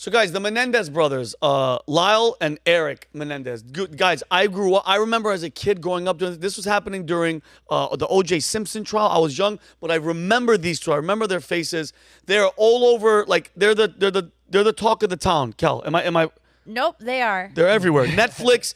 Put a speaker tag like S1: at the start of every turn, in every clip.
S1: So, guys, the Menendez brothers, Lyle and Erik Menendez. Good, guys, I grew up. I remember as a kid growing up. This was happening during the O.J. Simpson trial. I was young, but I remember these two. I remember their faces. They're all over. Like they're the talk of the town. Kel, am I?
S2: Nope, they are.
S1: They're everywhere. Netflix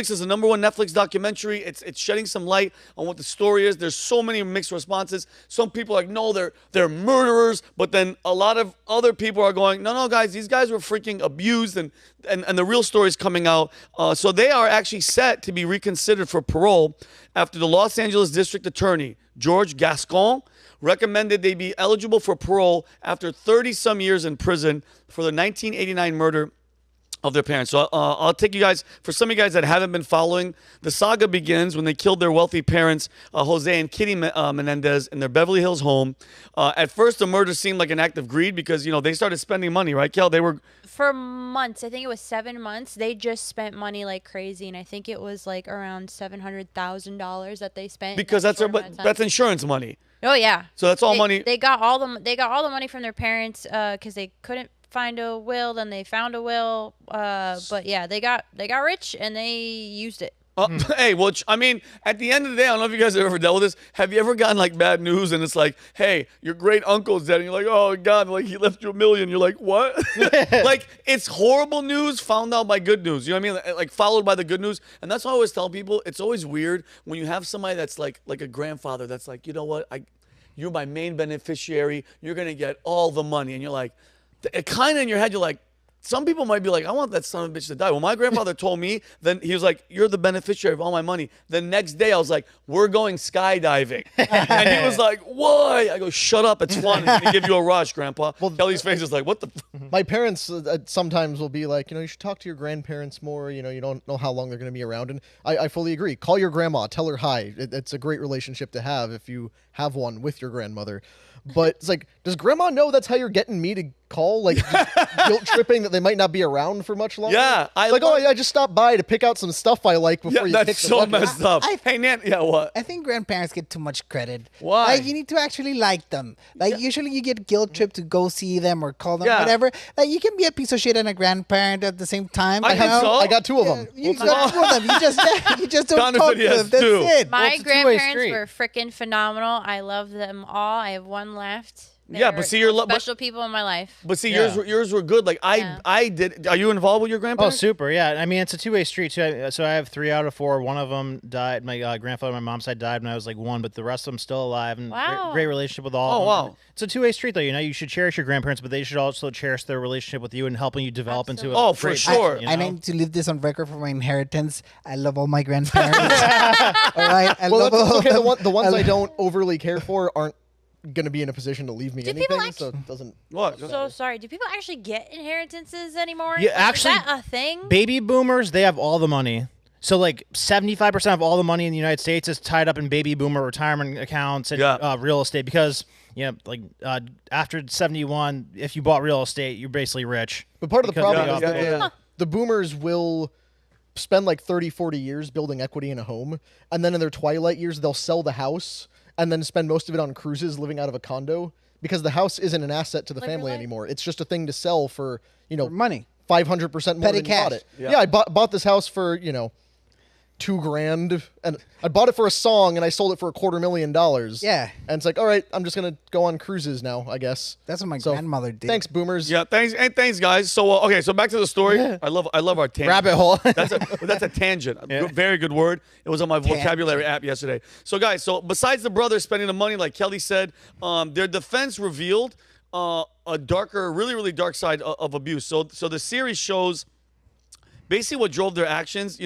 S1: is the #1 Netflix documentary. It's shedding some light on what the story is. There's so many mixed responses. Some people are like, no, they're murderers. But then a lot of other people are going, no, guys, these guys were freaking abused, and the real story is coming out. So they are actually set to be reconsidered for parole after the Los Angeles District Attorney, George Gascon, recommended they be eligible for parole after 30-some years in prison for the 1989 murder of their parents. So I'll take you guys, for some of you guys that haven't been following, the saga begins when they killed their wealthy parents, Jose and Kitty Menendez, in their Beverly Hills home. At first, the murder seemed like an act of greed because, they started spending money, right, Kel? They were...
S2: For months, I think it was 7 months, they just spent money like crazy, and I think it was like around $700,000 that they spent.
S1: Because that's insurance money.
S2: Oh, yeah.
S1: So that's all money.
S2: They got all the money from their parents because they couldn't find a will. Then they found a will, but yeah, they got rich and they used it.
S1: Hey, well, I mean, at the end of the day, I don't know if you guys have ever dealt with this. Have you ever gotten like bad news and it's like, hey, your great uncle's dead, and you're like, oh God, like he left you $1 million. You're like, what? Like, it's horrible news found out by good news. You know what I mean? Like followed by the good news. And that's why I always tell people, it's always weird when you have somebody that's like a grandfather that's like, you know what, you're my main beneficiary. You're gonna get all the money, and you're like, kind of in your head, you're like, some people might be like, I want that son of a bitch to die. Well, my grandfather told me, then he was like, you're the beneficiary of all my money. The next day, I was like, we're going skydiving. And he was like, why? I go, shut up, it's fun. And he give you a rush, Grandpa. Well, Kelly's face is like, what the?
S3: My parents sometimes will be like, you should talk to your grandparents more. You don't know how long they're going to be around. And I fully agree. Call your grandma, tell her hi. It's a great relationship to have if you have one with your grandmother. But it's like, does grandma know that's how you're getting me to call? Like, guilt tripping that they might not be around for much longer?
S1: Yeah.
S3: I just stopped by to pick out some stuff I like before you pick
S1: that's
S3: the
S1: so
S3: bucket.
S1: messed up. Hey, Nan, yeah, what?
S4: I think grandparents get too much credit.
S1: Why?
S4: Like, you need to actually like them. Like, usually you get guilt tripped to go see them or call them,
S1: Yeah.
S4: whatever. Like, you can be a piece of shit and a grandparent at the same time.
S1: I think so.
S3: I got 2 of them.
S4: You got 2 of them. You just don't
S1: Connor
S4: talk
S1: said he
S4: to
S1: has
S4: them. That's
S1: 2.
S4: it.
S2: My
S5: it's a two-way
S2: grandparents
S5: street.
S2: were freaking phenomenal. I love them all. I have 1 left.
S1: Yeah, but see, you're
S2: special people in my life.
S1: But see,
S5: Yeah.
S1: yours were good. Like I did. Are you involved with your
S5: Oh,
S1: grandparents?
S5: super. Yeah. I mean, it's a two-way street, too. So I have 3 out of 4. One of them died. My grandfather on my mom's side died when I was like 1, but the rest of them still alive. And
S2: Wow.
S5: great relationship with all
S1: Oh,
S5: of them.
S1: wow.
S5: It's a two-way street, though. You should cherish your grandparents, but they should also cherish their relationship with you and helping you develop into
S2: Absolutely.
S5: a
S1: Oh, for
S5: great
S1: sure.
S5: person,
S4: I need to leave this on record for my inheritance. I love all my grandparents. All right, I
S3: Well,
S4: love
S3: that's
S4: all
S3: okay.
S4: of them.
S3: The ones I don't overly care for aren't going to be in a position to leave me
S2: Do people
S3: anything, so it doesn't...
S1: What?
S2: So sorry. Do people actually get inheritances anymore?
S5: Yeah, actually,
S2: is that a thing?
S5: Baby boomers, they have all the money. So like 75% of all the money in the United States is tied up in baby boomer retirement accounts and real estate because after 71, if you bought real estate, you're basically rich.
S3: But part of the
S5: Because
S3: problem
S5: they
S3: is
S5: got-
S3: that the boomers will spend like 30, 40 years building equity in a home, and then in their twilight years, they'll sell the house and then spend most of it on cruises living out of a condo because the house isn't an asset to the
S2: Live your
S3: family
S2: life.
S3: anymore. It's just a thing to sell for,
S4: money.
S3: 500% more
S4: Petty
S3: than you bought
S4: cash.
S3: it. Yeah, I bought this house for, $2,000, and I bought it for a song, and I sold it for $250,000.
S4: Yeah.
S3: And it's like, all right, I'm just gonna go on cruises now, I guess.
S4: That's what my
S3: So,
S4: grandmother did.
S3: Thanks, boomers.
S1: Yeah, thanks, guys. So okay, so back to the story. I love our tangent.
S5: Rabbit hole.
S1: That's a tangent. Very good word. It was on my vocabulary app yesterday. So guys, besides the brothers spending the money, like Kelly said, their defense revealed a darker, really, really dark side of abuse. So the series shows basically what drove their actions.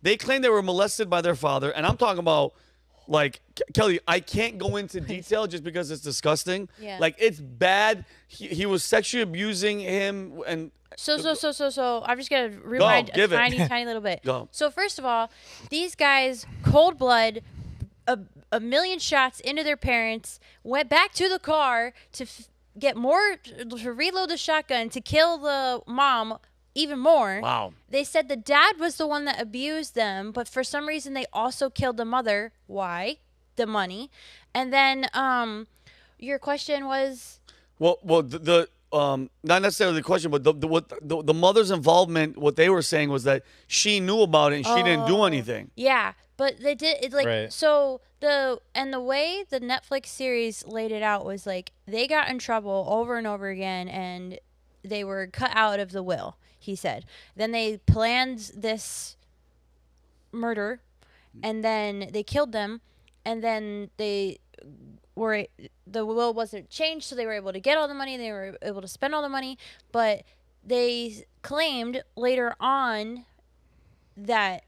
S1: They claim they were molested by their father, and I'm talking about, like, Kelly, I can't go into detail just because it's disgusting.
S2: Yeah.
S1: Like, it's bad. He was sexually abusing him, and
S2: So I'm just gonna rewind a
S1: give it.
S2: tiny little bit.
S1: Go.
S2: So first of all, these guys, cold blood, a million shots into their parents, went back to the car to get more, to reload the shotgun to kill the mom even more.
S1: Wow.
S2: They said the dad was the one that abused them, but for some reason they also killed the mother. Why? The money. And then your question was.
S1: well, not necessarily the question, but the mother's involvement, what they were saying was that she knew about it and she didn't do anything.
S2: Yeah, but they did it like
S5: Right.
S2: so the way the Netflix series laid it out was like they got in trouble over and over again and they were cut out of the will, he said. Then they planned this murder and then they killed them and then the will wasn't changed, so they were able to get all the money, they were able to spend all the money, but they claimed later on that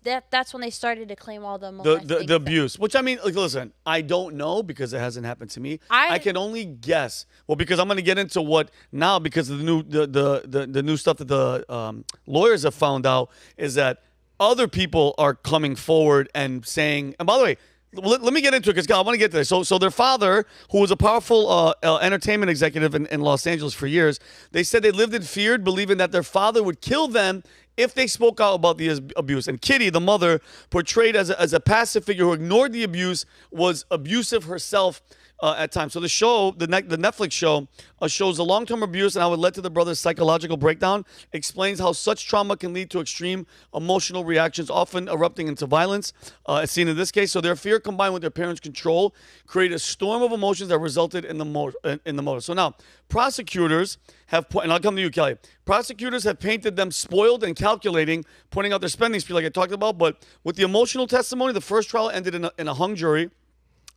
S2: that's when they started to claim all the
S1: The abuse, which I mean, like, listen, I don't know because it hasn't happened to me. I can only guess. Well, because I'm going to get into what now because of the new the new stuff that the lawyers have found out is that other people are coming forward and saying. And by the way, let me get into it because I want to get to this. So their father, who was a powerful entertainment executive in Los Angeles for years, they said they lived in fear, believing that their father would kill them if they spoke out about the abuse. And Kitty, the mother, portrayed as a passive figure who ignored the abuse, was abusive herself at times. So the show, the Netflix show, shows the long-term abuse and how it led to the brother's psychological breakdown, explains how such trauma can lead to extreme emotional reactions, often erupting into violence, as seen in this case. So their fear combined with their parents' control created a storm of emotions that resulted in the motive. So now, prosecutors have, and I'll come to you, Kelly. Prosecutors have painted them spoiled and calculating, pointing out their spending spree like I talked about. But with the emotional testimony, the first trial ended in a hung jury.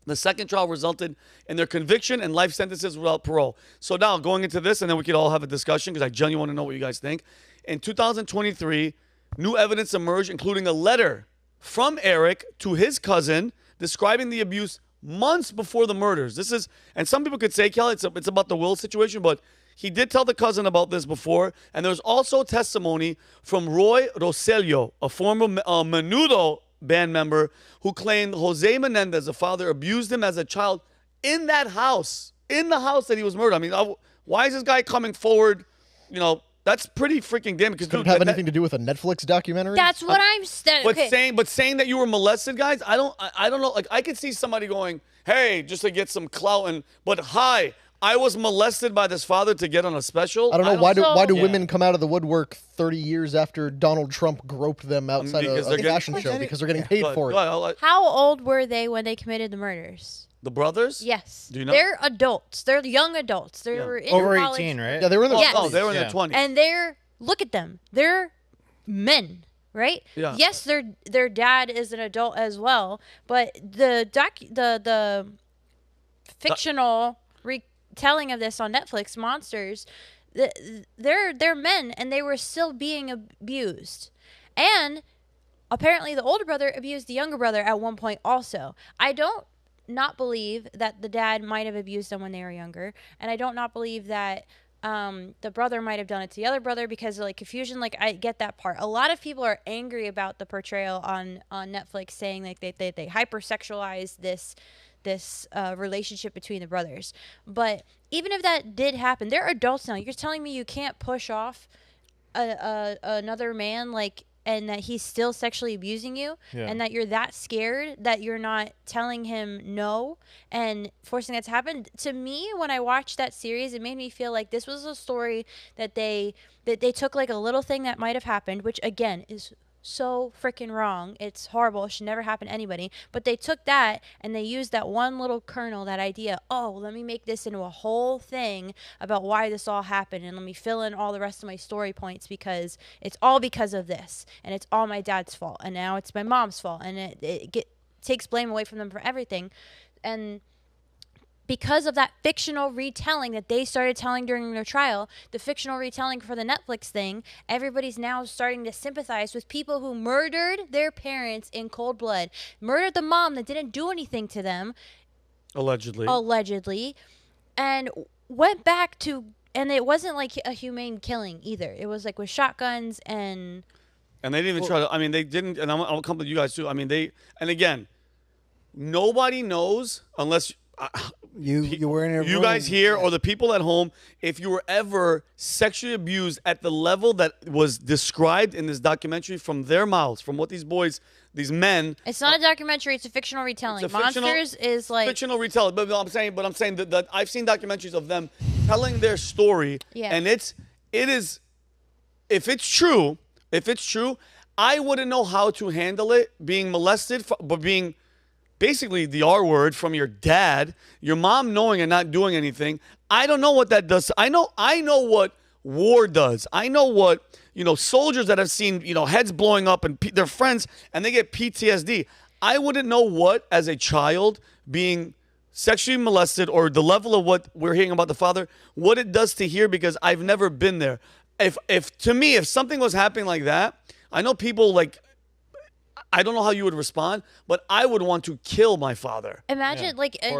S1: The second trial resulted in their conviction and life sentences without parole. So now going into this, and then we could all have a discussion because I genuinely want to know what you guys think. In 2023, new evidence emerged, including a letter from Erik to his cousin describing the abuse months before the murders. This is, and some people could say, Kelly, it's about the will situation, but he did tell the cousin about this before. And there's also testimony from Roy Roselio, a former Menudo band member who claimed Jose Menendez, the father, abused him as a child in that house, in the house that he was murdered. I mean, why is this guy coming forward? You know, that's pretty freaking damn. Because
S3: could it have anything to do with a Netflix documentary?
S2: That's what I'm saying.
S1: But saying that you were molested, guys, I don't know. Like, I could see somebody going, "Hey, just to get some clout," but hi, I was molested by this father to get on a special.
S3: I don't know. Why do women come out of the woodwork 30 years after Donald Trump groped them outside a fashion show because they're getting paid for it?
S2: How old were they when they committed the murders?
S1: The brothers?
S2: Yes.
S1: Do you know?
S2: They're adults. They're young adults. They were in
S5: over
S2: college.
S5: 18, right?
S3: Yeah, they were in their
S2: Yes.
S3: 20s.
S1: Oh, they were in their 20s.
S2: And look at them. They're men, right?
S1: Yeah.
S2: Yes, their dad is an adult as well, but the fictional retelling of this on Netflix, Monsters, they're men and they were still being abused. And apparently the older brother abused the younger brother at one point also. I don't not believe that the dad might have abused them when they were younger, and I don't not believe that the brother might have done it to the other brother because of like confusion. Like, I get that part. A lot of people are angry about the portrayal on Netflix, saying like they hypersexualize this relationship between the brothers. But even if that did happen, they're adults now. You're telling me you can't push off another man, like, and that he's still sexually abusing you, and that you're that scared that you're not telling him no and forcing that to happen. To me, when I watched that series, it made me feel like this was a story that they took like a little thing that might have happened, which again is so freaking wrong. It's horrible. It should never happen to anybody. But they took that and they used that one little kernel, that idea, oh, let me make this into a whole thing about why this all happened, and let me fill in all the rest of my story points because it's all because of this, and it's all my dad's fault, and now it's my mom's fault, and it takes blame away from them for everything. And because of that fictional retelling that they started telling during their trial, the fictional retelling for the Netflix thing, everybody's now starting to sympathize with people who murdered their parents in cold blood, murdered the mom that didn't do anything to them, allegedly, and went back to, and it wasn't like a humane killing either. It was like with shotguns and
S1: they didn't even try to. I mean, they didn't. And I'll come to you guys too. I mean, and again, nobody knows unless.
S4: You were in a
S1: you
S4: room.
S1: guys here or the people at home, if you were ever sexually abused at the level that was described in this documentary from their mouths, from what these boys, these men.
S2: It's not a documentary. It's a fictional retelling.
S1: It's a fictional-
S2: Monsters is like
S1: fictional retelling, but I'm saying that I've seen documentaries of them telling their story,
S2: Yeah.
S1: and it is, if it's true, I wouldn't know how to handle it, being molested, but being basically the R word from your dad, your mom knowing and not doing anything. I don't know what that does. I know what war does. I know what, soldiers that have seen, heads blowing up and their friends, and they get PTSD. I wouldn't know what, as a child, being sexually molested or the level of what we're hearing about the father, what it does to hear, because I've never been there. If to me, if something was happening like that, I know people I don't know how you would respond, but I would want to kill my father.
S2: Imagine,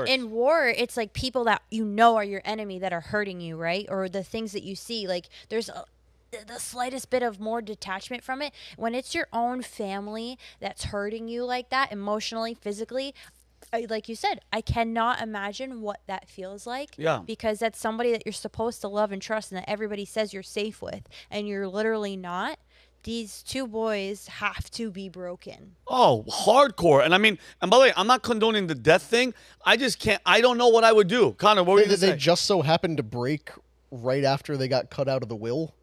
S2: in war, it's like people that are your enemy that are hurting you, right? Or the things that you see. Like, there's the slightest bit of more detachment from it. When it's your own family that's hurting you like that, emotionally, physically, like you said, I cannot imagine what that feels like.
S1: Yeah.
S2: Because that's somebody that you're supposed to love and trust and that everybody says you're safe with, and you're literally not. These two boys have to be broken.
S1: Oh, hardcore. And by the way, I'm not condoning the death thing. I just can't. I don't know what I would do. Connor, what were you going to say?
S3: They just so happened to break right after they got cut out of the will.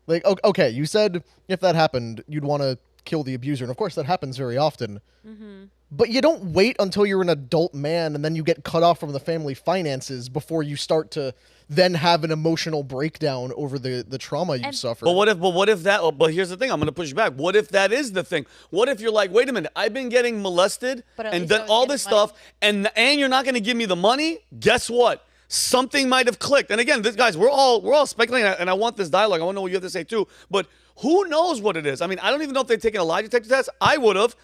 S3: Like, okay, you said if that happened, you'd want to kill the abuser. And of course, that happens very often. Mm-hmm. But you don't wait until you're an adult man and then you get cut off from the family finances before you start to then have an emotional breakdown over the trauma you suffered.
S1: But what if that? But here's the thing. I'm going to push back. What if that is the thing? What if you're like, wait a minute, I've been getting molested and done all this stuff, and you're not going to give me the money? Guess what? Something might have clicked. And again, guys, we're all speculating, and I want this dialogue. I want to know what you have to say too. But who knows what it is? I don't even know if they've taken a lie detector test. I would have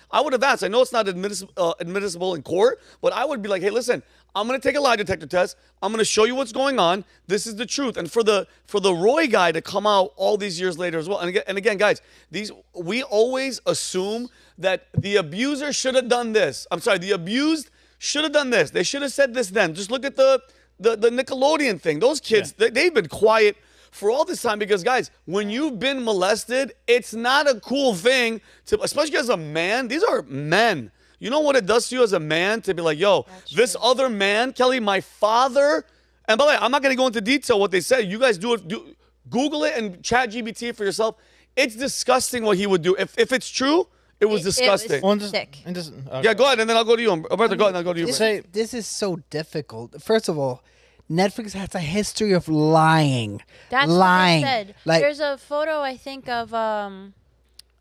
S1: asked. I know it's not admissible in court, but I would be like, hey, listen, I'm going to take a lie detector test. I'm going to show you what's going on. This is the truth. And for the Roy guy to come out all these years later as well. And again, guys, we always assume that the abuser should have done this. I'm sorry, the abused should have done this. They should have said this then. Just look at the Nickelodeon thing. Those kids, they've been quiet for all this time because, guys, when you've been molested, it's not a cool thing to, especially as a man. These are men. You know what it does to you as a man to be like, yo, this other man, Kelly, my father. And by the way, I'm not going to go into detail what they said. You guys do Google it and chat GBT for yourself. It's disgusting what he would do. If it's true, it was disgusting.
S2: It was sick.
S1: Yeah, go ahead, and then I'll go to you. Roberto, go ahead, and I'll go to you.
S4: This is so difficult. First of all, Netflix has a history of lying.
S2: That's
S4: lying.
S2: what they said. There's a photo, I think, of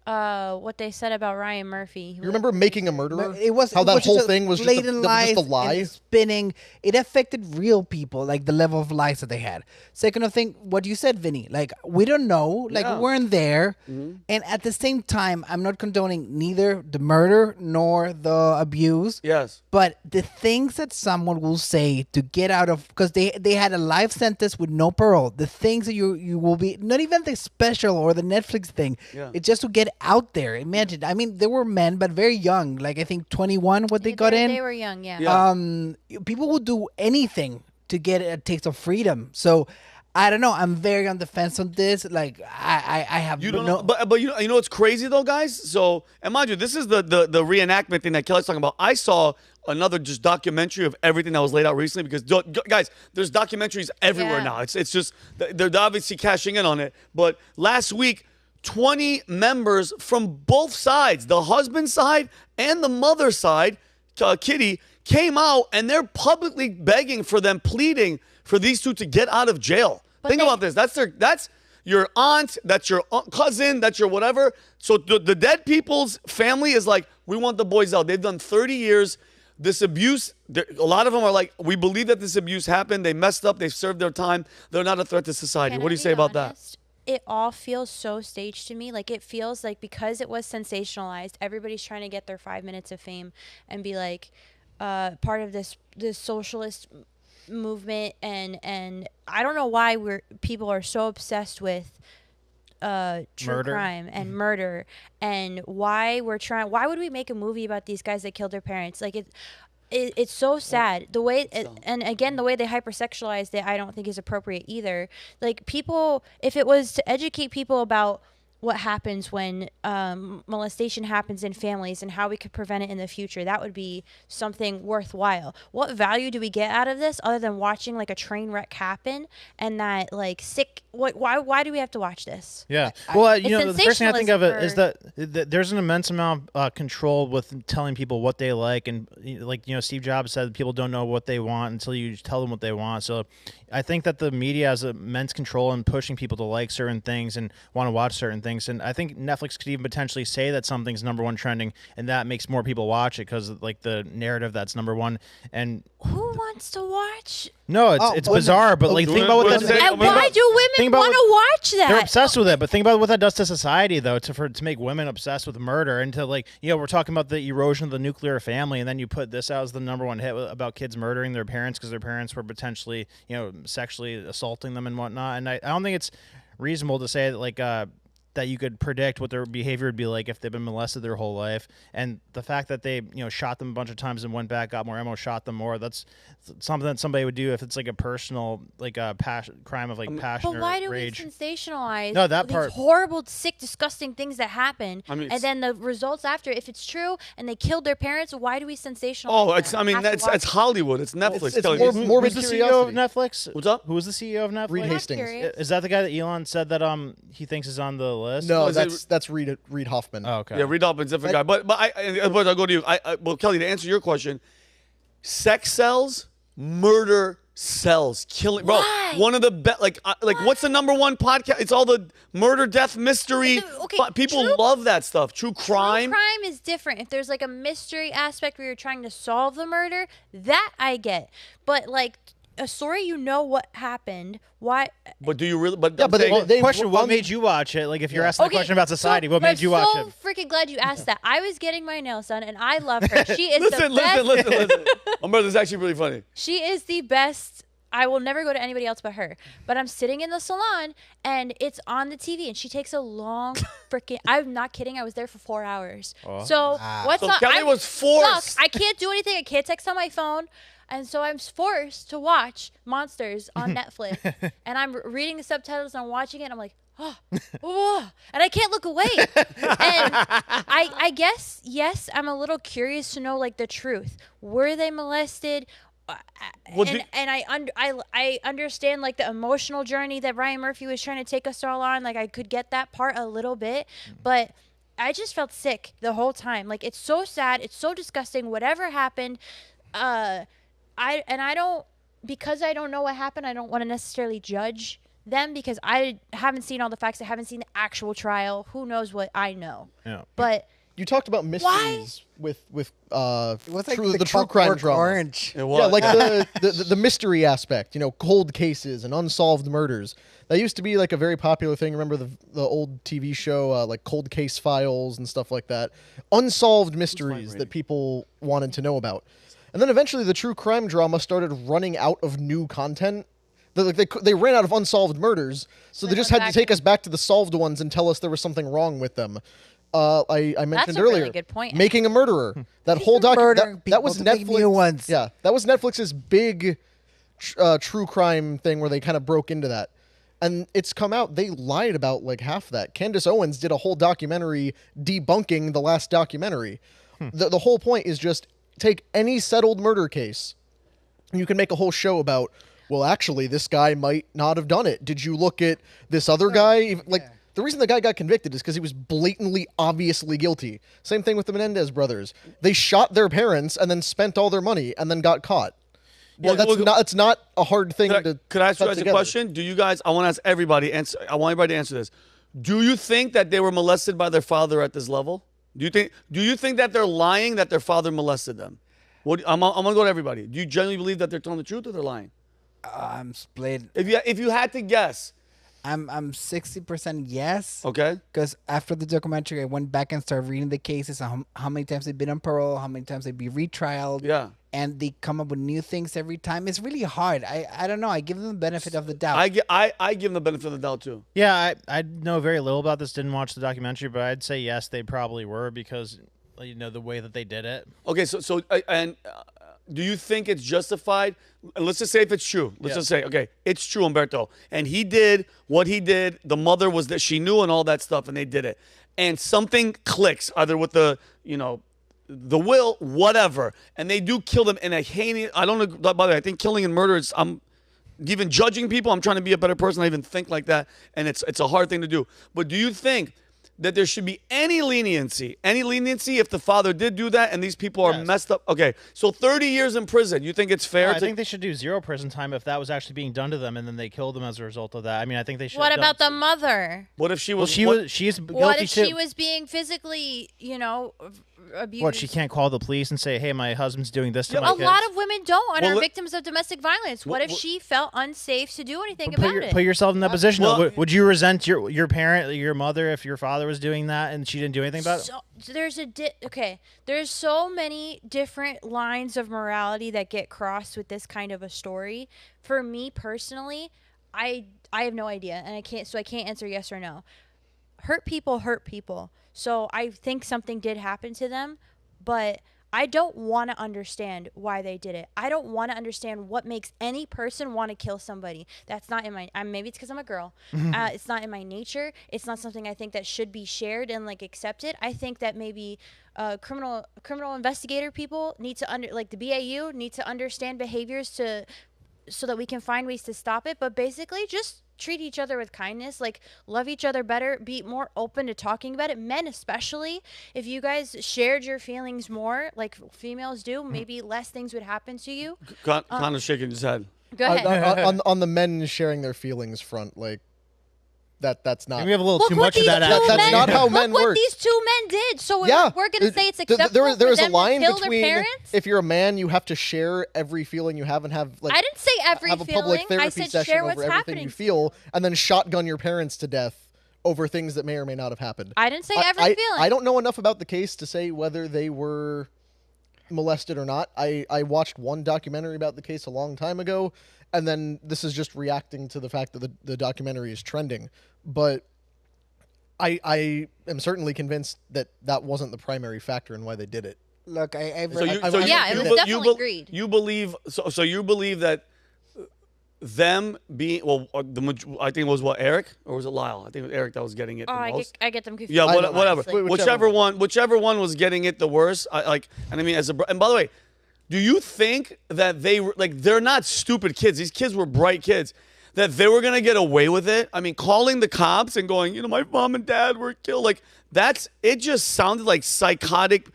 S2: what they said about Ryan Murphy.
S3: You remember Making a Murderer?
S4: It was
S3: how that
S4: was
S3: whole
S4: just
S3: thing was just a lie.
S4: And spinning. It affected real people, like the level of lies that they had. Second thing, what you said, Vinny. Like, we don't know. Like, we weren't there. Mm-hmm. And at the same time, I'm not condoning neither the murder nor the abuse.
S1: Yes.
S4: But the things that someone will say to get out of, because they had a life sentence with no parole. The things that you will be, not even the special or the Netflix thing. Yeah. It's just to get out there. Imagine. I mean, they were men, but very young. Like, I think 21, they got in.
S2: They were young, yeah.
S4: People will do anything to get a taste of freedom. So, I don't know. I'm very on the fence on this. Like, I have
S1: know. But you know what's crazy though, guys? So, and mind you, this is the reenactment thing that Kelly's talking about. I saw another just documentary of everything that was laid out recently because, guys, there's documentaries everywhere now. It's just, they're obviously cashing in on it. But last week, 20 members from both sides, the husband side and the mother side, Kitty, came out and they're publicly begging for them, pleading for these two to get out of jail. Think about this. That's your aunt, that's your cousin, that's your whatever. So the dead people's family is like, we want the boys out. They've done 30 years. This abuse, a lot of them are like, we believe that this abuse happened. They messed up. They've served their time. They're not a threat to society. What do you say about that?
S2: It all feels so staged to me. Like, it feels like because it was sensationalized, everybody's trying to get their 5 minutes of fame and be like part of this socialist movement. And I don't know why people are so obsessed with true crime and murder, and why would we make a movie about these guys that killed their parents? Like, It's so sad the way and again the way they hypersexualized it I don't think is appropriate either. Like people, if it was to educate people about what happens when molestation happens in families and how we could prevent it in the future, that would be something worthwhile. What value do we get out of this other than watching like a train wreck happen and that like sick why do we have to watch this?
S5: Yeah. Well, you know,
S2: It's
S5: the first thing I think of it
S2: sensationalism
S5: is that there's an immense amount of control with telling people what they like. And like, you know, Steve Jobs said, people don't know what they want until you tell them what they want. So I think that the media has immense control in pushing people to like certain things and want to watch certain things. And I think Netflix could even potentially say that something's #1 trending, and that makes more people watch it because like the narrative that's #1. And
S2: Who wants to watch?
S5: no, it's bizarre, but like think about what
S1: Women-
S2: And why do women
S5: about
S2: want to watch that?
S5: they're obsessed with it. But think about what that does to society, though, to make women obsessed with murder and to like, you know, we're talking about the erosion of the nuclear family, and then you put this out as the #1 hit about kids murdering their parents because their parents were potentially, you know, sexually assaulting them and whatnot. And I don't think it's reasonable to say that like that you could predict what their behavior would be like if they've been molested their whole life. And the fact that they, you know, shot them a bunch of times and went back, got more ammo, shot them more, that's something that somebody would do if it's like a personal, like a crime of like passion
S2: But
S5: or
S2: why do
S5: rage.
S2: we sensationalize
S5: No, that
S2: these
S5: part-
S2: horrible, sick, disgusting things that happen,
S1: I mean,
S2: and then the results after? If it's true and they killed their parents, why do we sensationalize?
S1: Oh,
S2: that?
S1: it's. I mean,
S2: Have to
S1: that's
S2: watch
S1: it's
S2: it.
S1: Hollywood. It's Netflix.
S3: it's
S1: telling
S3: more-
S1: you.
S3: more
S5: Who's the CEO of
S3: curiosity.
S5: Netflix?
S1: What's up?
S5: Who was the CEO of Netflix?
S3: Reed
S2: I'm
S3: Hastings.
S2: curious.
S5: Is that the guy that Elon said that he thinks is on the list?
S3: No,
S1: is it-
S3: that's Reed Hoffman.
S5: Oh, okay.
S1: Yeah, Reed Hoffman's a different guy. But I'll go to you. Well, Kelly, to answer your question, sex sells, murder sells, killing, bro.
S2: Why?
S1: One of the best. Like what's the #1 podcast? It's all the murder, death, mystery.
S2: Okay,
S1: People
S2: true-
S1: love that stuff. True crime.
S2: True crime is different. If there's like a mystery aspect where you're trying to solve the murder, that I get. But like a story, you know what happened. Why?
S1: But do you really? But
S3: Yeah,
S1: I'm
S3: but
S1: saying-
S3: they
S5: Question: What
S3: on-
S5: made you watch it? Like, if you're asking the question about society, what made you watch
S2: I'm
S5: it?
S2: so freaking glad you asked that. I was getting my nails done, and I love her. She is
S1: listen,
S2: the best.
S1: listen. Umberto's actually really funny.
S2: She is the best. I will never go to anybody else but her. But I'm sitting in the salon and it's on the TV and she takes a long freaking. I'm not kidding. I was there for 4 hours. So what's
S1: So
S2: up?
S1: Kelly
S2: I'm
S1: was forced.
S2: stuck. I can't do anything. I can't text on my phone. And so I'm forced to watch Monsters on Netflix. And I'm reading the subtitles and I'm watching it and I'm like, oh, and I can't look away. And I guess, yes, I'm a little curious to know like the truth. Were they molested?
S1: Well,
S2: And I understand like the emotional journey that Ryan Murphy was trying to take us all on. Like I could get that part a little bit, but I just felt sick the whole time. Like it's so sad, it's so disgusting. Whatever happened, because I don't know what happened. I don't want to necessarily judge them because I haven't seen all the facts. I haven't seen the actual trial. Who knows what I know?
S5: Yeah.
S2: But
S3: You talked about mysteries with
S4: It was like
S3: the true crime
S4: Clockwork
S3: drama.
S4: Orange.
S1: It was.
S3: Yeah, like the mystery aspect, you know, cold cases and unsolved murders. That used to be like a very popular thing. Remember the old TV show, like Cold Case Files and stuff like that. Unsolved mysteries that people wanted to know about. And then eventually the true crime drama started running out of new content. They ran out of unsolved murders, so they just had to take us back to the solved ones and tell us there was something wrong with them. I mentioned
S2: a really
S3: earlier,
S2: good point,
S3: Making a Murderer. That whole
S4: murdering
S3: that was
S4: people to make
S3: Netflix.
S4: new ones.
S3: Yeah, that was Netflix's big true crime thing where they kind of broke into that. And it's come out, they lied about like half that. Candace Owens did a whole documentary debunking the last documentary. The whole point is just take any settled murder case, and you can make a whole show about, well, actually, this guy might not have done it. Did you look at this other guy? Like, the reason the guy got convicted is because he was blatantly, obviously guilty. Same thing with the Menendez brothers. They shot their parents and then spent all their money and then got caught. Well, it's not a hard thing to.
S1: Could I ask you
S3: put
S1: guys a
S3: together.
S1: question? Do you guys? I want to ask everybody. I want everybody to answer this. Do you think that they were molested by their father at this level? Do you think that they're lying that their father molested them? I'm gonna go to everybody. Do you genuinely believe that they're telling the truth or they're lying?
S4: I'm split.
S1: If you had to guess,
S4: I'm 60% yes.
S1: okay.
S4: Because after the documentary, I went back and started reading the cases, how many times they've been on parole, how many times they'd be retrialed.
S1: Yeah.
S4: And they come up with new things every time. It's really hard. I don't know. I give them the benefit of the doubt.
S1: I give them the benefit of the doubt too.
S5: Yeah, I know very little about this. Didn't watch the documentary, but I'd say yes, they probably were because you know the way that they did it.
S1: Okay, so do you think it's justified? And let's just say if it's true. Let's just say, okay, it's true, Umberto. And he did what he did. The mother was that she knew and all that stuff, and they did it. And something clicks, either with the, the will, whatever. And they do kill them in a heinous, I don't know, by the way, I think killing and murder is, I'm even judging people. I'm trying to be a better person. I even think like that. And it's a hard thing to do. But do you think that there should be any leniency if the father did do that and these people are messed up? Okay, so 30 years in prison. You think it's fair?
S5: I think they should do 0 prison time if that was actually being done to them and then they killed them as a result of that. I mean, I think they should.
S2: What about the mother?
S1: What if she was?
S5: Well, she's guilty
S2: What if
S5: too.
S2: she was being physically, abused?
S5: What, she can't call the police and say, hey, my husband's doing this to my
S2: A
S5: kids?
S2: lot of women don't and are victims of domestic violence. What if she felt unsafe to do anything about it?
S5: Put yourself in that position. Well, would you resent your parent, your mother, if your father was doing that and she didn't do anything about it?
S2: There's so many different lines of morality that get crossed with this kind of a story. For me personally, I have no idea, and I can't answer yes or no. Hurt people. So I think something did happen to them, but I don't want to understand why they did it. I don't want to understand what makes any person want to kill somebody. That's not in my, maybe it's because I'm a girl. It's not in my nature. It's not something I think that should be shared and accepted. I think that maybe criminal investigator people need to the BAU need to understand behaviors so that we can find ways to stop it. But basically just treat each other with kindness, love each other better, be more open to talking about it. Men especially, if you guys shared your feelings more like females do, maybe less things would happen to you.
S1: Connor's shaking his head.
S2: Go ahead.
S3: On the men sharing their feelings front, that's not.
S5: We have a little too much of that.
S3: That's not how men
S2: work. Look
S3: work.
S2: what these two men did. So we're going to say it's acceptable
S3: there is
S2: for
S3: a
S2: them
S3: line
S2: to kill
S3: between
S2: their parents?
S3: if you're a man, you have to share every feeling you have and have
S2: I didn't say every
S3: have a public
S2: feeling.
S3: therapy
S2: I said
S3: session
S2: share
S3: over
S2: what's
S3: everything
S2: happening
S3: you feel, and then shotgun your parents to death over things that may or may not have happened.
S2: I didn't say every feeling.
S3: I don't know enough about the case to say whether they were molested or not. I watched one documentary about the case a long time ago, and then this is just reacting to the fact that the documentary is trending. But I am certainly convinced that wasn't the primary factor in why they did it.
S4: Look,
S2: it was definitely agreed.
S1: You believe so you believe that them being I think it was Eric, or was it Lyle? I think it was Eric that was getting it the most.
S2: I get them confused.
S1: Yeah, whatever.
S2: Honestly.
S1: Whichever one was getting it the worst. And by the way, do you think that they're not stupid kids? These kids were bright kids. That they were going to get away with it. I mean, calling the cops and going, my mom and dad were killed. It just sounded like psychotic.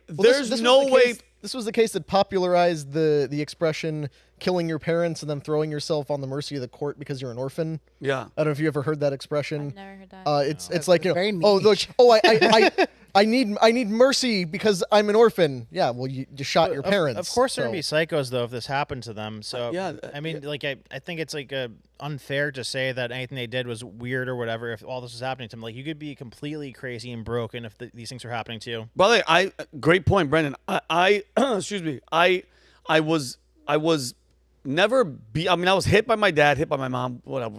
S1: There's no way.
S3: This was the case that popularized the expression killing your parents and then throwing yourself on the mercy of the court because you're an orphan.
S1: Yeah.
S3: I don't know if you ever heard that expression.
S2: I've never heard that.
S3: It's like, I need mercy because I'm an orphan. Yeah, well, you shot your parents.
S5: Of course, there'd be psychos though if this happened to them. So I think it's unfair to say that anything they did was weird or whatever. If all this was happening to them, you could be completely crazy and broken if these things are happening to you.
S1: By the way, great point, Brendan. I excuse me. I was never I was hit by my dad, hit by my mom, whatever,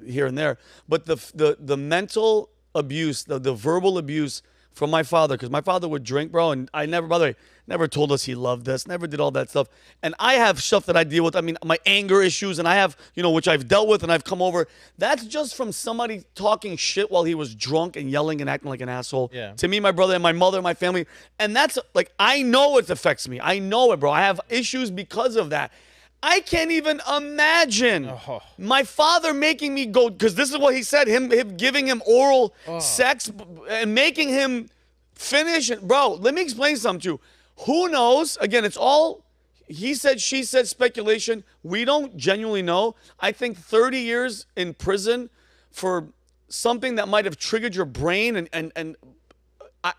S1: here and there. But the mental abuse, the verbal abuse from my father, because my father would drink, bro, and I never, by the way, never told us he loved us, never did all that stuff. And I have stuff that I deal with. I mean, my anger issues, and I have, which I've dealt with and I've come over. That's just from somebody talking shit while he was drunk and yelling and acting like an asshole.
S5: Yeah.
S1: To me, my brother, and my mother, and my family. And that's I know it affects me. I know it, bro. I have issues because of that. I can't even imagine my father making me go, because this is what he said, him giving him oral sex and making him finish it. Bro, let me explain something to you. Who knows? Again, it's all he said, she said, speculation. We don't genuinely know. I think 30 years in prison for something that might have triggered your brain and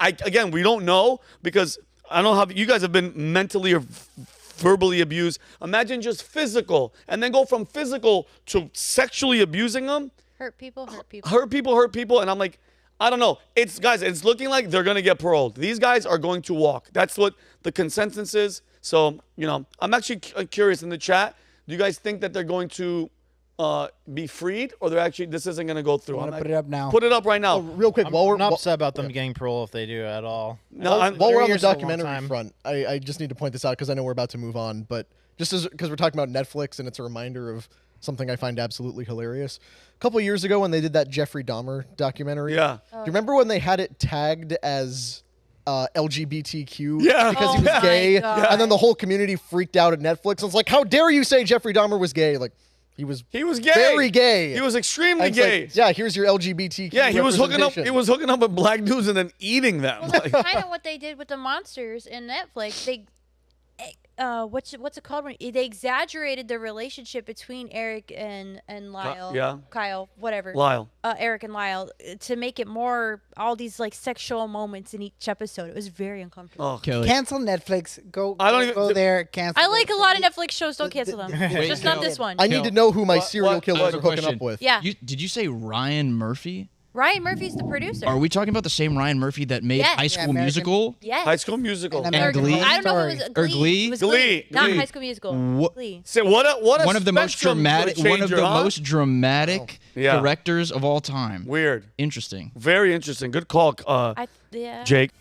S1: again, we don't know, because I don't know how you guys have been mentally or verbally abused. Imagine just physical, and then go from physical to sexually abusing them.
S2: Hurt people.
S1: And I'm like, I don't know. It's looking like they're going to get paroled. These guys are going to walk. That's what the consensus is. So, I'm actually curious in the chat. Do you guys think that they're going to be freed, or they're actually this isn't going to go through.
S4: I'm gonna put it up now.
S1: Put it up right now.
S3: Real quick,
S5: I'm
S3: while we're
S5: not upset about them getting parole if they do at all.
S1: No,
S3: while we're on the
S5: years is a long
S3: documentary
S5: time.
S3: front, I just need to point this out because I know we're about to move on, but just because we're talking about Netflix and it's a reminder of something I find absolutely hilarious. A couple of years ago when they did that Jeffrey Dahmer documentary,
S1: Yeah.
S3: do you remember when they had it tagged as LGBTQ
S1: Yeah.
S3: because he
S2: Oh
S3: was
S2: my
S3: gay,
S2: God.
S3: and then the whole community freaked out at Netflix. And it's like, how dare you say Jeffrey Dahmer was gay? Like, he was
S1: He was gay.
S3: very gay.
S1: He was extremely
S3: And it's like,
S1: gay.
S3: yeah, here's your LGBTQ.
S1: Yeah, he was hooking up.
S3: representation.
S1: He was hooking up with black dudes and then eating them.
S2: Well,
S1: Like,
S2: that's kind of what they did with the monsters in Netflix. They, what's it called? When they exaggerated the relationship between Eric and Lyle.
S1: yeah.
S2: Kyle, whatever.
S1: Lyle.
S2: Eric and Lyle, to make it more all these like sexual moments in each episode. It was very uncomfortable.
S1: Oh,
S6: Kelly.
S4: Cancel Netflix. Go.
S1: I don't even-
S4: go there. Cancel.
S2: I like a lot of Netflix shows. Don't cancel them. Just not this one.
S3: I need to know who my serial
S1: what-
S3: killers
S1: what-
S3: are hooking up with.
S2: Yeah.
S6: Did you say Ryan Murphy?
S2: Ryan Murphy's the producer.
S6: Are we talking about the same Ryan Murphy that made
S2: Yes.
S6: High
S2: Yeah,
S6: School
S4: American-
S6: Musical?
S2: Yes.
S1: High School Musical.
S4: And
S6: And Glee?
S2: I don't know if it was
S6: Or
S2: Glee.
S6: Glee?
S2: It was
S1: Glee.
S2: Not
S1: Glee.
S2: High School Musical.
S6: What-
S2: Glee.
S1: Say what a
S6: One of the most
S1: spectrum
S6: dramatic,
S1: for a
S6: one of the
S1: changer, huh?
S6: most dramatic
S1: Yeah.
S6: directors of all time.
S1: Weird.
S6: Interesting.
S1: Very interesting. Good call,
S2: Yeah.
S1: Jake.